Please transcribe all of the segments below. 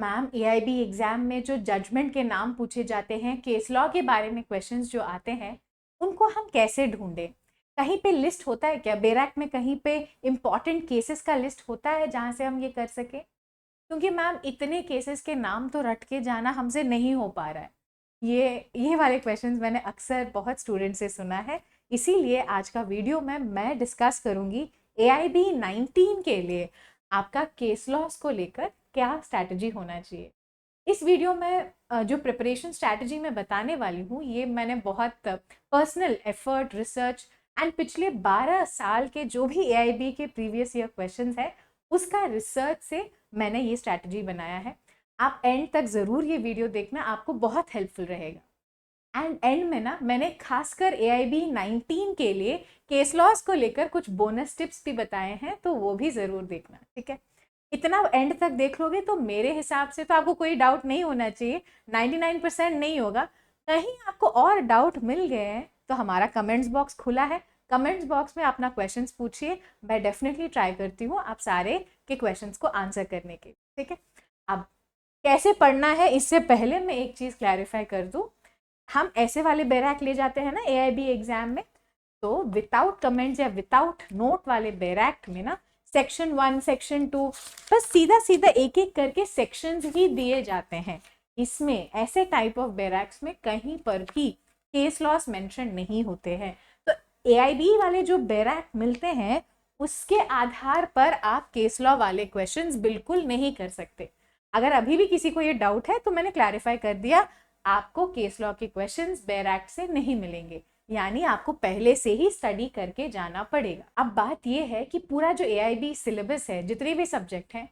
Ma'am AIB exam में जो judgement के नाम पूछे जाते हैं, केस लॉ के बारे में क्वेश्चंस जो आते हैं, उनको हम कैसे ढूंढें? कहीं पे लिस्ट होता है क्या? बेरैक में कहीं पे इंपॉर्टेंट केसेस का लिस्ट होता है जहाँ से हम ये कर सकें? क्योंकि मैम इतने केसेस के नाम तो रट के जाना हमसे नहीं हो पा रहा है। ये वाले क्वेश्चंस मैंने अक्सर बहुत स्टूडेंट से सुना है। इसीलिए आज का वीडियो में मैं डिस्कस करूंगी AIB 19 के लिए आपका केस लॉस को लेकर क्या स्ट्रैटेजी होना चाहिए। इस वीडियो में जो प्रिपरेशन स्ट्रैटेजी मैं बताने वाली हूँ, ये मैंने बहुत पर्सनल एफर्ट, रिसर्च एंड पिछले 12 साल के जो भी AIB के प्रीवियस ईयर क्वेश्चंस है उसका रिसर्च से मैंने ये स्ट्रैटेजी बनाया है। आप एंड तक ज़रूर ये वीडियो देखना, आपको बहुत हेल्पफुल रहेगा। एंड में ना मैंने खासकर AIB 19 के लिए केस लॉस को लेकर कुछ बोनस टिप्स भी बताए हैं, तो वो भी ज़रूर देखना, ठीक है? इतना एंड तक देख लोगे तो मेरे हिसाब से तो आपको कोई डाउट नहीं होना चाहिए, 99% नहीं होगा। कहीं आपको और डाउट मिल गए हैं तो हमारा कमेंट्स बॉक्स खुला है, कमेंट्स बॉक्स में अपना क्वेश्चंस पूछिए, मैं डेफिनेटली ट्राई करती हूँ आप सारे के क्वेश्चंस को आंसर करने के, ठीक है? अब कैसे पढ़ना है इससे पहले मैं एक चीज़ क्लैरिफाई कर दूँ। हम ऐसे वाले बैरैक ले जाते हैं ना AIB एग्जाम में, तो विदाउट कमेंट्स या विदाउट नोट वाले बैरैक में ना सेक्शन 1, सेक्शन 2 बस सीधा सीधा एक एक करके सेक्शंस ही दिए जाते हैं। इसमें ऐसे टाइप ऑफ बैरैक्स में कहीं पर भी केस लॉस मेंशन नहीं होते हैं। तो AIB वाले जो बैरैक मिलते हैं उसके आधार पर आप केस लॉ वाले क्वेश्चंस बिल्कुल नहीं कर सकते। अगर अभी भी किसी को ये डाउट है तो मैंने क्लैरिफाई कर दिया, आपको केस लॉ के क्वेश्चंस बैरैक से नहीं मिलेंगे, यानी आपको पहले से ही स्टडी करके जाना पड़ेगा। अब बात यह है कि पूरा जो AIB सिलेबस है, जितने भी सब्जेक्ट हैं,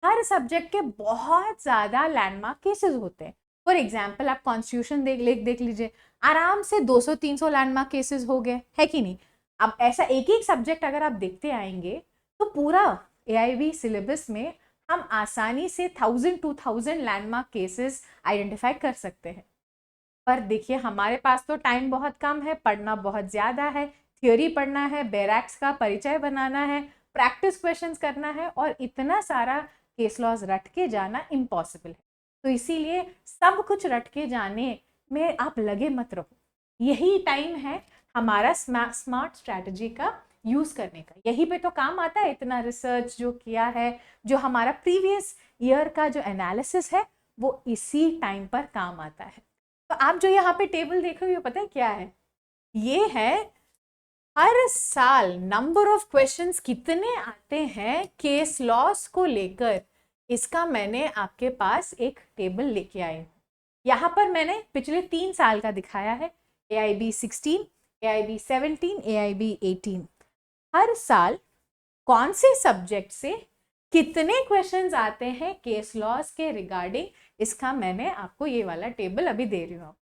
हर सब्जेक्ट के बहुत ज़्यादा लैंडमार्क केसेस होते हैं। फॉर एग्जाम्पल आप कॉन्स्टिट्यूशन देख लीजिए, आराम से 200-300 लैंडमार्क केसेस हो गए, है कि नहीं? अब ऐसा एक एक सब्जेक्ट अगर आप देखते आएंगे तो पूरा AIB सिलेबस में हम आसानी से 1000-2000 लैंडमार्क केसेस आइडेंटिफाई कर सकते हैं। पर देखिए हमारे पास तो टाइम बहुत कम है, पढ़ना बहुत ज़्यादा है, थ्योरी पढ़ना है, बैरैक्स का परिचय बनाना है, प्रैक्टिस क्वेश्चंस करना है, और इतना सारा केस लॉज रट के जाना इम्पॉसिबल है। तो इसीलिए सब कुछ रट के जाने में आप लगे मत रहो। यही टाइम है हमारा स्मार्ट स्ट्रैटेजी का यूज़ करने का, यही पे तो काम आता है। इतना रिसर्च जो किया है, जो हमारा प्रीवियस ईयर का जो एनालिसिस है, वो इसी टाइम पर काम आता है। तो आप जो यहाँ पे टेबल देख रहे हो, पता है क्या है? ये है हर साल नंबर ऑफ क्वेश्चंस कितने आते हैं केस लॉस को लेकर, इसका मैंने आपके पास एक टेबल लेके आई हूँ। यहाँ पर मैंने पिछले 3 साल का दिखाया है, AIB 16, AIB 17, AIB 18। हर साल कौन से सब्जेक्ट से कितने क्वेश्चंस आते हैं केस लॉस के रिगार्डिंग, इसका मैंने आपको ये वाला टेबल अभी दे रही हूँ।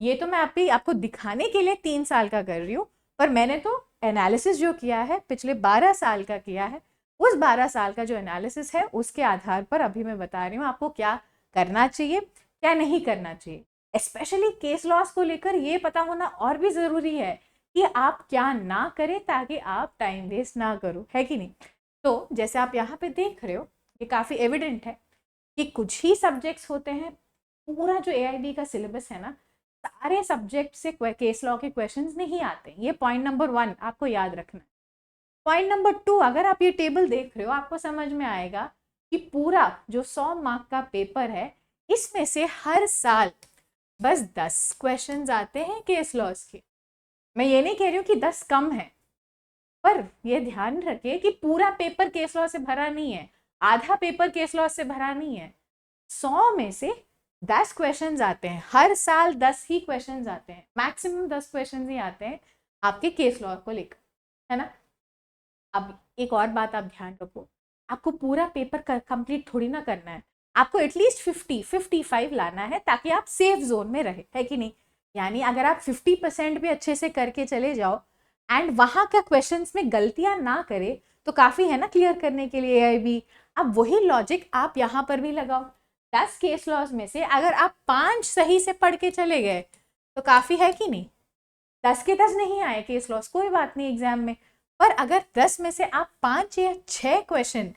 ये तो मैं आपको दिखाने के लिए 3 साल का कर रही हूँ, पर मैंने तो एनालिसिस जो किया है पिछले 12 साल का किया है। उस 12 साल का जो एनालिसिस है उसके आधार पर अभी मैं बता रही हूँ आपको क्या करना चाहिए, क्या नहीं करना चाहिए। स्पेशली केस लॉस को लेकर ये पता होना और भी ज़रूरी है कि आप क्या ना करें ताकि आप टाइम वेस्ट ना करो, है कि नहीं? तो जैसे आप यहाँ पे देख रहे हो, ये काफ़ी एविडेंट है कि कुछ ही सब्जेक्ट्स होते हैं। पूरा जो AIB का सिलेबस है ना, सारे सब्जेक्ट से केस लॉ के क्वेश्चंस नहीं आते। ये पॉइंट नंबर 1 आपको याद रखना है। पॉइंट नंबर 2, अगर आप ये टेबल देख रहे हो आपको समझ में आएगा कि पूरा जो 100 मार्क का पेपर है, इसमें से हर साल बस 10 क्वेश्चंस आते हैं केस लॉस के। मैं ये नहीं कह रही हूँ कि 10 कम है, पर ये ध्यान रखिए कि पूरा पेपर केस लॉ से भरा नहीं है, आधा पेपर केस लॉ से भरा नहीं है। 100 में से 10 क्वेश्चंस आते हैं, हर साल 10 ही क्वेश्चंस आते हैं, मैक्सिमम 10 क्वेश्चंस ही आते हैं आपके केस लॉ को लेकर, है ना? अब एक और बात आप ध्यान रखो, आपको पूरा पेपर कंप्लीट थोड़ी ना करना है, आपको एटलीस्ट 50-55 लाना है ताकि आप सेफ जोन में रहे, है कि नहीं? यानी अगर आप 50% भी अच्छे से करके चले जाओ एंड वहां का क्वेश्चंस में गलतियां ना करे तो काफी है ना क्लियर करने के लिए AIB। अब वही लॉजिक आप यहाँ पर भी लगाओ। 10 केस लॉज में से अगर आप 5 सही से पढ़ के चले गए तो काफी है कि नहीं? 10 के 10 नहीं आए केस लॉस, कोई बात नहीं एग्जाम में, पर अगर 10 में से आप 5 या 6 क्वेश्चन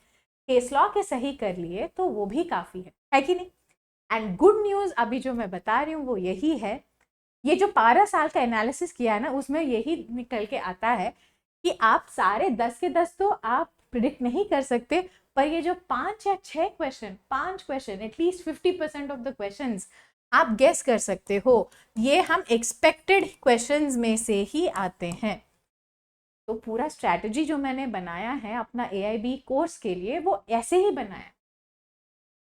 केस लॉ के सही कर लिए तो वो भी काफी है। है कि नहीं। एंड गुड न्यूज़ अभी जो मैं बता रही हूँ वो यही है, ये जो 12 साल का एनालिसिस किया है ना, उसमें यही निकल के आता है कि आप सारे 10 के 10 तो आप प्रिडिक्ट नहीं कर सकते, पर ये जो 5 या 6 question, 5 question, at least 50% of the questions आप गेस कर सकते हो। ये हम एक्सपेक्टेड क्वेश्चंस में से ही आते हैं। तो पूरा स्ट्रैटेजी जो मैंने बनाया है अपना AIB कोर्स के लिए, वो ऐसे ही बनाया।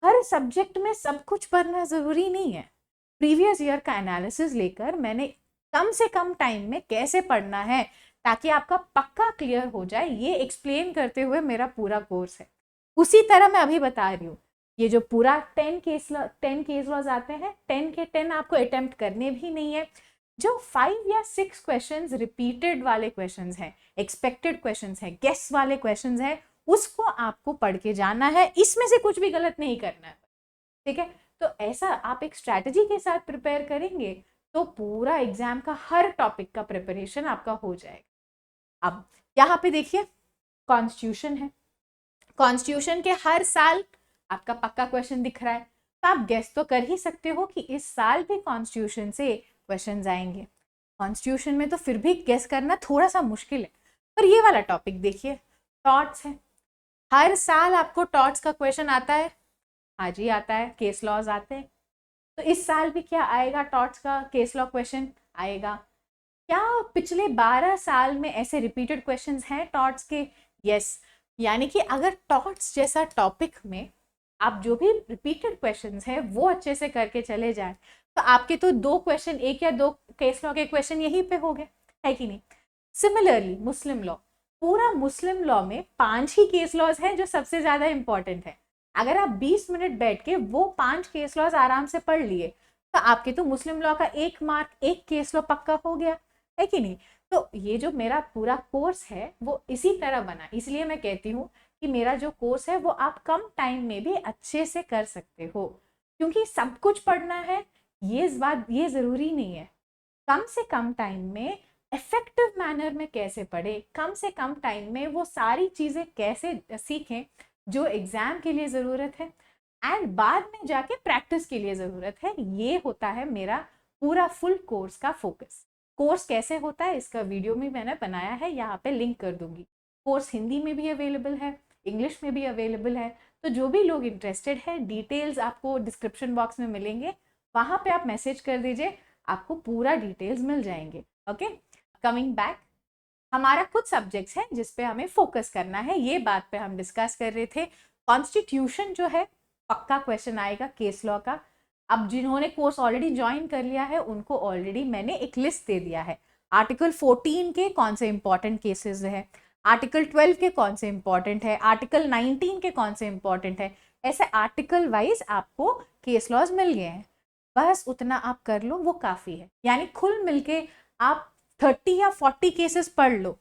हर सब्जेक्ट में सब कुछ पढ़ना ज़रूरी नहीं है। प्रीवियस ईयर का एनालिसिस लेकर मैंने कम से कम टाइम में कैसे पढ़ना है ताकि आपका पक्का क्लियर हो जाए, ये एक्सप्लेन करते हुए मेरा पूरा कोर्स है। उसी तरह मैं अभी बता रही हूँ, ये जो पूरा 10 केस लॉज आते हैं, 10 के 10 आपको अटेम्प्ट करने भी नहीं है। जो 5 या 6 क्वेश्चंस रिपीटेड वाले क्वेश्चंस हैं, एक्सपेक्टेड क्वेश्चंस हैं, गेस वाले क्वेश्चंस हैं, उसको आपको पढ़ के जाना है, इसमें से कुछ भी गलत नहीं करना है, ठीक है। तो ऐसा आप एक स्ट्रैटेजी के साथ प्रिपेयर करेंगे तो पूरा एग्जाम का हर टॉपिक का प्रिपरेशन आपका हो जाएगा। अब यहाँ पे देखिए कॉन्स्टिट्यूशन है, कॉन्स्टिट्यूशन के हर साल आपका पक्का क्वेश्चन दिख रहा है, तो आप गेस तो कर ही सकते हो कि इस साल भी कॉन्स्टिट्यूशन से क्वेश्चंस आएंगे। कॉन्स्टिट्यूशन में तो फिर भी गेस करना थोड़ा सा मुश्किल है, पर ये वाला टॉपिक देखिए, टॉर्ट्स है। हर साल आपको टॉर्ट्स का क्वेश्चन आता है, हाँ जी आता है, केस लॉज आते हैं। तो इस साल भी क्या आएगा, टॉर्ट्स का केस लॉ क्वेश्चन आएगा। क्या पिछले 12 साल में ऐसे रिपीटेड क्वेश्चंस हैं टॉर्ट्स के? यस। यानी कि अगर टॉर्ट्स जैसा टॉपिक में आप जो भी रिपीटेड क्वेश्चंस हैं वो अच्छे से करके चले जाएं, तो आपके तो 2 क्वेश्चन, 1 या 2 केस लॉ के क्वेश्चन यहीं पे हो गए, है कि नहीं। सिमिलरली मुस्लिम लॉ, पूरा मुस्लिम लॉ में 5 ही केस लॉज हैं जो सबसे ज्यादा इंपॉर्टेंट है। अगर आप 20 मिनट बैठ के वो 5 केस लॉज आराम से पढ़ लिए तो आपके तो मुस्लिम लॉ का 1 मार्क, 1 केस लॉ पक्का हो गया, है कि नहीं। तो ये जो मेरा पूरा कोर्स है वो इसी तरह बना, इसलिए मैं कहती हूँ कि मेरा जो कोर्स है वो आप कम टाइम में भी अच्छे से कर सकते हो, क्योंकि सब कुछ पढ़ना है ये जरूरी नहीं है। कम से कम टाइम में इफेक्टिव मैनर में कैसे पढ़े, कम से कम टाइम में वो सारी चीजें कैसे सीखें जो एग्जाम के लिए जरूरत है एंड बाद में जाके प्रैक्टिस के लिए जरूरत है, ये होता है मेरा पूरा फुल कोर्स का फोकस। कोर्स कैसे होता है इसका वीडियो भी मैंने बनाया है, यहाँ पे लिंक कर दूंगी। कोर्स हिंदी में भी अवेलेबल है, इंग्लिश में भी अवेलेबल है, तो जो भी लोग इंटरेस्टेड है डिटेल्स आपको डिस्क्रिप्शन बॉक्स में मिलेंगे, वहां पे आप मैसेज कर दीजिए, आपको पूरा डिटेल्स मिल जाएंगे। ओके, कमिंग बैक, हमारा कुछ सब्जेक्ट्स हैं जिस पे हमें फोकस करना है, ये बात पे हम डिस्कस कर रहे थे। कॉन्स्टिट्यूशन जो है पक्का क्वेश्चन आएगा केस लॉ का। अब जिन्होंने कोर्स ऑलरेडी ज्वाइन कर लिया है उनको ऑलरेडी मैंने एक लिस्ट दे दिया है, आर्टिकल 14 के कौन से इंपॉर्टेंट केसेस है, आर्टिकल 12 के कौन से इंपॉर्टेंट है, आर्टिकल 19 के कौन से इंपॉर्टेंट है, ऐसे आर्टिकल वाइज आपको केस लॉज मिल गए हैं। बस उतना आप कर लो वो काफ़ी है, यानी खुल मिलके आप 30 या 40 केसेस पढ़ लो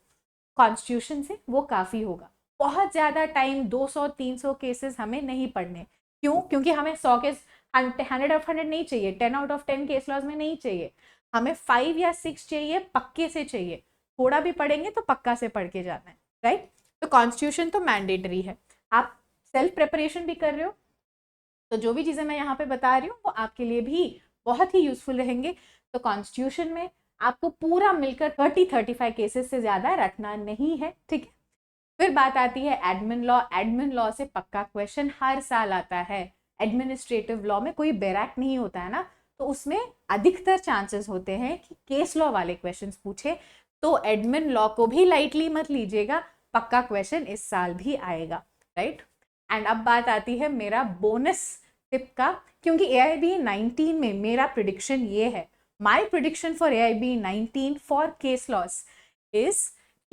कॉन्स्टिट्यूशन से, वो काफ़ी होगा। बहुत ज़्यादा टाइम 200-300 केसेस हमें नहीं पढ़ने, क्यों? क्योंकि हमें 100 केस 100 नहीं चाहिए, 10 आउट ऑफ 10 केस लॉज में नहीं चाहिए, हमें 5 या 6 चाहिए, पक्के से चाहिए। थोड़ा भी पढ़ेंगे तो पक्का से पढ़ के जाना है, राइट। तो कॉन्स्टिट्यूशन तो मैंडेटरी है। आप सेल्फ प्रिपरेशन भी कर रहे हो तो जो भी चीज़ें मैं यहाँ पे बता रही हूँ वो आपके लिए भी बहुत ही यूजफुल रहेंगे। तो कॉन्स्टिट्यूशन में आपको पूरा मिलकर 30-35 केसेस से ज़्यादा रखना नहीं है, ठीक है। फिर बात आती है एडमिन लॉ। एडमिन लॉ से पक्का क्वेश्चन हर साल आता है। एडमिनिस्ट्रेटिव लॉ में कोई बैराक नहीं होता है ना, तो उसमें अधिकतर चांसेस होते हैं कि केस लॉ वाले क्वेश्चंस पूछे, तो एडमिन लॉ को भी लाइटली मत लीजिएगा, पक्का क्वेश्चन इस साल भी आएगा, राइट। एंड अब बात आती है मेरा बोनस टिप का, क्योंकि AIB 19 में मेरा प्रिडिक्शन ये है, my prediction for AIB 19 for case loss is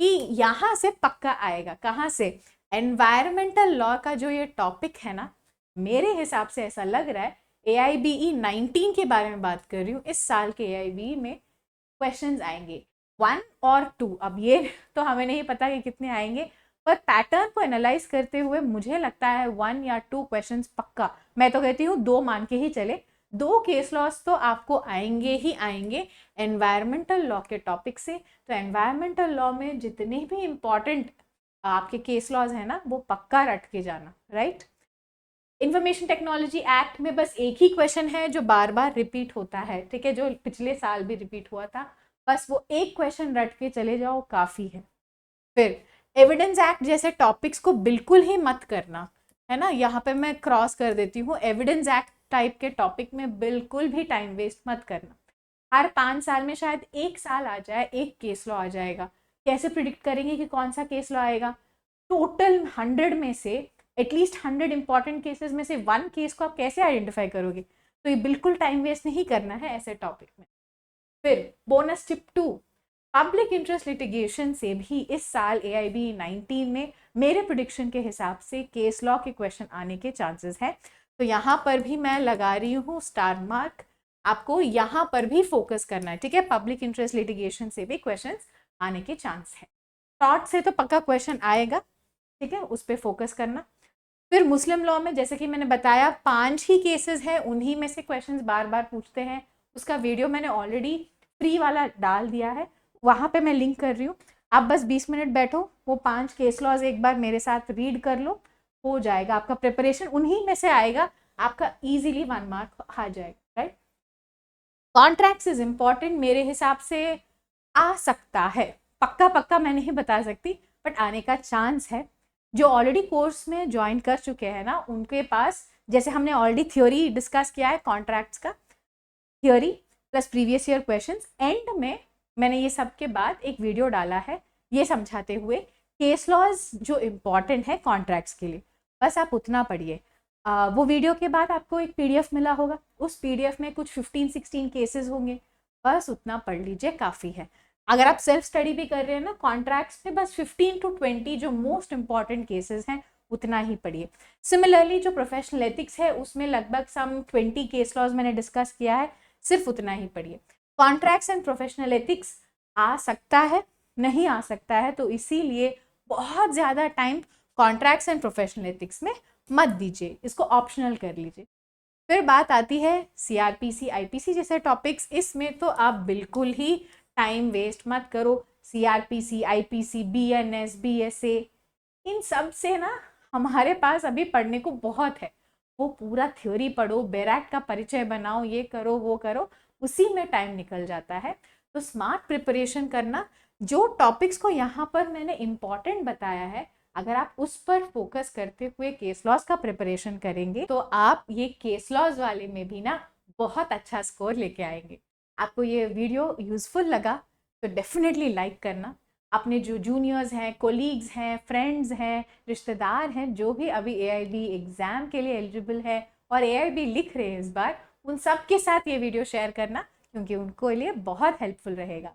कि यहाँ से पक्का आएगा। कहाँ से? एनवायरमेंटल लॉ का जो ये टॉपिक है ना, मेरे हिसाब से ऐसा लग रहा है AIBE 19 के बारे में बात कर रही हूँ, इस साल के AIBE में क्वेश्चंस आएंगे 1 और 2। अब ये तो हमें नहीं पता कि कितने आएंगे, पर पैटर्न को एनालाइज करते हुए मुझे लगता है 1 या 2 क्वेश्चंस पक्का, मैं तो कहती हूँ 2 मान के ही चले, 2 केस लॉस तो आपको आएंगे ही आएंगे एनवायरमेंटल लॉ के टॉपिक से। तो एनवायरमेंटल लॉ में जितने भी इंपॉर्टेंट आपके केस लॉज है ना वो पक्का रट के जाना, राइट। इंफॉर्मेशन टेक्नोलॉजी एक्ट में बस एक ही क्वेश्चन है जो बार बार रिपीट होता है, ठीक है, जो पिछले साल भी रिपीट हुआ था, बस वो एक क्वेश्चन रट के चले जाओ काफ़ी है। फिर एविडेंस एक्ट जैसे टॉपिक्स को बिल्कुल ही मत करना, है ना, यहाँ पे मैं क्रॉस कर देती हूँ, एविडेंस एक्ट टाइप के टॉपिक में बिल्कुल भी टाइम वेस्ट मत करना। हर 5 साल में शायद 1 साल आ जाए, एक केस लॉ आ जाएगा, कैसे प्रिडिक्ट करेंगे कि कौन सा केस लॉ आएगा? टोटल 100 में से एटलीस्ट 100 इंपॉर्टेंट केसेस में से 1 केस को आप कैसे आइडेंटिफाई करोगे? तो ये बिल्कुल टाइम वेस्ट नहीं करना है ऐसे टॉपिक में। फिर bonus tip 2, public interest litigation से भी इस साल AIB 19 में मेरे प्रिडिक्शन के हिसाब से केस लॉ के क्वेश्चन आने के चांसेस हैं। तो यहाँ पर भी मैं लगा रही हूँ स्टार मार्क, आपको यहाँ पर भी फोकस करना है, ठीक है, पब्लिक इंटरेस्ट लिटिगेशन से भी क्वेश्चन आने के चांस है। टॉट से तो पक्का क्वेश्चन आएगा, ठीक है, उस पर फोकस करना। फिर मुस्लिम लॉ में जैसे कि मैंने बताया 5 ही केसेस हैं, उन्हीं में से क्वेश्चंस बार बार पूछते हैं, उसका वीडियो मैंने ऑलरेडी फ्री वाला डाल दिया है, वहाँ पे मैं लिंक कर रही हूँ, आप बस 20 मिनट बैठो, वो 5 केस लॉज एक बार मेरे साथ रीड कर लो, हो जाएगा आपका प्रिपरेशन, उन्हीं में से आएगा, आपका इजीली 1 मार्क आ जाएगा, राइट। कॉन्ट्रैक्ट्स इज इम्पॉर्टेंट, मेरे हिसाब से आ सकता है, पक्का पक्का मैं नहीं बता सकती, बट आने का चांस है। जो ऑलरेडी कोर्स में ज्वाइन कर चुके हैं ना, उनके पास जैसे हमने ऑलरेडी थ्योरी डिस्कस किया है कॉन्ट्रैक्ट्स का, theory plus previous year questions, and में मैंने ये सब के बाद एक वीडियो डाला है ये समझाते हुए केस लॉज जो इम्पॉर्टेंट है कॉन्ट्रैक्ट्स के लिए, बस आप उतना पढ़िए। वो वीडियो के बाद आपको एक PDF मिला होगा, उस PDF में कुछ 15-16 केसेस होंगे, बस उतना पढ़ लीजिए काफ़ी है। अगर आप सेल्फ स्टडी भी कर रहे हैं ना कॉन्ट्रैक्ट्स में, बस 15 to 20 जो मोस्ट इंपॉर्टेंट केसेस हैं उतना ही पढ़िए। सिमिलरली जो प्रोफेशनल एथिक्स है उसमें लगभग सम 20 केस लॉज मैंने डिस्कस किया है, सिर्फ उतना ही पढ़िए। कॉन्ट्रैक्ट्स एंड प्रोफेशनल एथिक्स आ सकता है, नहीं आ सकता है, तो इसीलिए बहुत ज़्यादा time contracts and professional ethics में मत दीजिए, इसको ऑप्शनल कर लीजिए। फिर बात आती है CRPC IPC जैसे टॉपिक्स, इसमें तो आप बिल्कुल ही टाइम वेस्ट मत करो। CRPC IPC BNS BSA इन सब से ना हमारे पास अभी पढ़ने को बहुत है, वो पूरा थ्योरी पढ़ो, बैराक का परिचय बनाओ, ये करो वो करो, उसी में टाइम निकल जाता है। तो स्मार्ट प्रिपरेशन करना, जो टॉपिक्स को यहाँ पर मैंने इम्पॉर्टेंट बताया है, अगर आप उस पर फोकस करते हुए केस लॉज का प्रिपरेशन करेंगे तो आप ये केस लॉज वाले में भी ना बहुत अच्छा स्कोर लेके आएंगे। आपको ये वीडियो यूजफुल लगा तो डेफिनेटली लाइक करना, अपने जो जूनियर्स हैं, कोलीग्स हैं, फ्रेंड्स हैं, रिश्तेदार हैं, जो भी अभी AIB एग्ज़ाम के लिए एलिजिबल है और AIB लिख रहे हैं इस बार, उन सब के साथ ये वीडियो शेयर करना, क्योंकि उनको लिए बहुत हेल्पफुल रहेगा।